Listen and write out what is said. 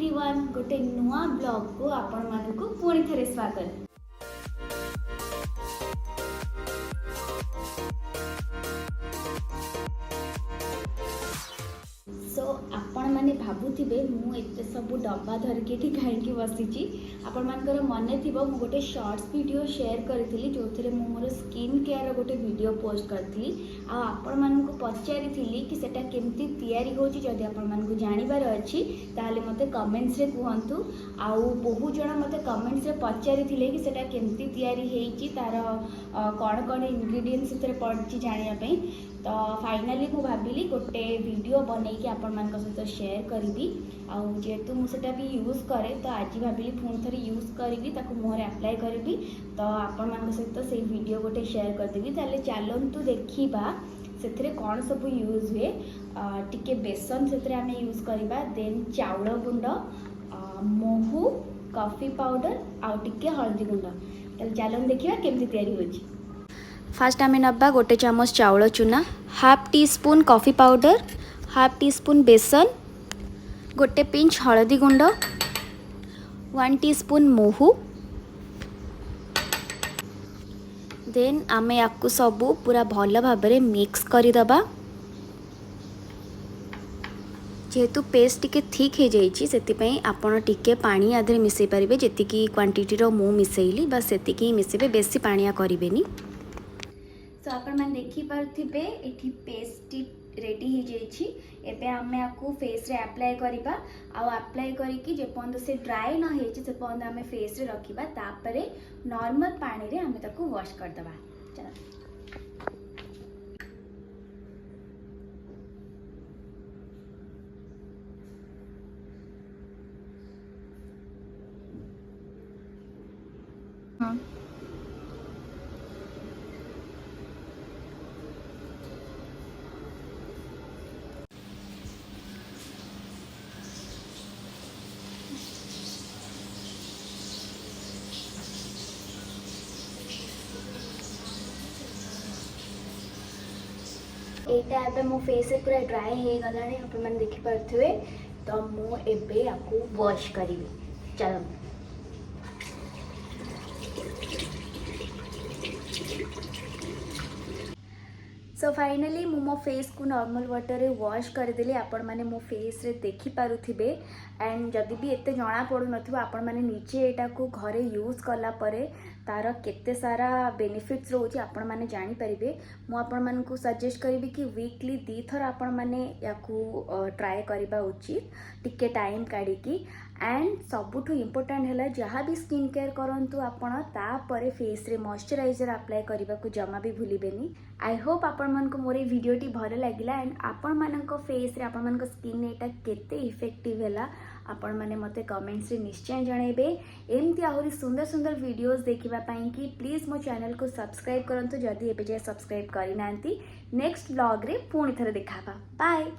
Everyone गोटे नुआ blog को आपण मानकु पुणी थरे स्वागत। सो आपण मैंने भावुवे मुझे सब डब्बा धरिकी कहीं बसी आपण मानकर मन थी मु गोटे शॉर्ट्स वीडियो शेयर करी जो थे मोर स्किन केयर गोटे वीडियो पोस्ट करी आपण मानक पचारि कि सेटा केमती तैयारी होची जदि आपण मानक जानिबार अछि ताले मते कमेंट्स रे कहंतु आउ बहुत जण मते कमेंट्स रे पचारि कि सेटा केमती तैयारी हेची तार कौन कौन इंग्रेडिएंट्स इतरे पड़ची जानिया पई। तो फाइनाली मु भाविली गोटे वीडियो बनईकि आपण मान सहित शेयर करी आउ जेहेतु मुझे भी यूज करे तो आज भाविली पुणी थे यूज करी मुहर अप्लाई करी तो आपण मान सहित से वीडियो गोटे शेयर करदेवी। ताले चलतु देखा से कौन सब यूज हुए टिके बेसन से आम यूज करवा देन चाउल गुंड महू कॉफी पाउडर आउ टिके हल्दी गुंड चलतु देखा केमती तैयारी होची। फास्ट आम नब्बा गोटे चामच चाउल चूना half tea spoon coffee powder half tea spoon बेसन गोटे पिंच हळदी गुंड 1 टीस्पून महू देन आमे याकु सबू पूरा भल भाव मिक्स करदबा। जेहेतु पेस्ट टिके थिक हो जाइए से आपण टिके पानी आधे मिसई पारे जी क्वांटिटी मु मिसैली बस से ही मिसेबे बेसी पानिया करेनि। तो आपण मैंने देखिपे ये पेस्ट रेडी हो जाइए आम आपको फेस रे अप्लाई करवा अप्लाई करके जेपर्यंत से ड्राए न हो से पर्यंत आम फेस रे रखा तापर नॉर्मल पानी रे आम ताको वॉश करदबा। चलो यहाँ एबे मो फेस पूरा ड्राए हो गला आप देखिपे तो मुझे आपको वॉश करी। चलो सो फाइनली मो फेस को नॉर्मल वाटर रे वॉश करदेली। आपण माने मो फेस रे देखि पारुथिबे एंड जदि भी एते जना पड़ू नथिबो आपण माने नीचे एटा को घरे यूज कला परे तार केते सारा बेनिफिट्स रोची आपण माने जानि परिबे। मु आपण मान को सजेस्ट करिबी कि वीकली 2 थर आपण माने याकू ट्राई करबा उचित टिके टाइम काढी की एंड सबुठु इम्पोर्टेंट है जहाँ भी स्किन केयर करंतु आपण तापरे फेस रे मॉइस्चराइजर अप्लाई करबा को जमा भी भूलिबेनी। आई होप आपण मान को मोर वीडियो टी भल लगिला एंड आपण मान को फेस रे आपण मान को स्किन एटा केते इफेक्टिव हैला आपण माने मते कमेंट्स रे निश्चय जणेबे। एमती आहुरी सुंदर सुंदर वीडियोस देखिबा पई कि प्लीज मो चैनल को सब्सक्राइब करंतु जदि एबे जे सब्सक्राइब करि नांती। नेक्स्ट व्लॉग रे पुणी थरे देखाबा। बाय।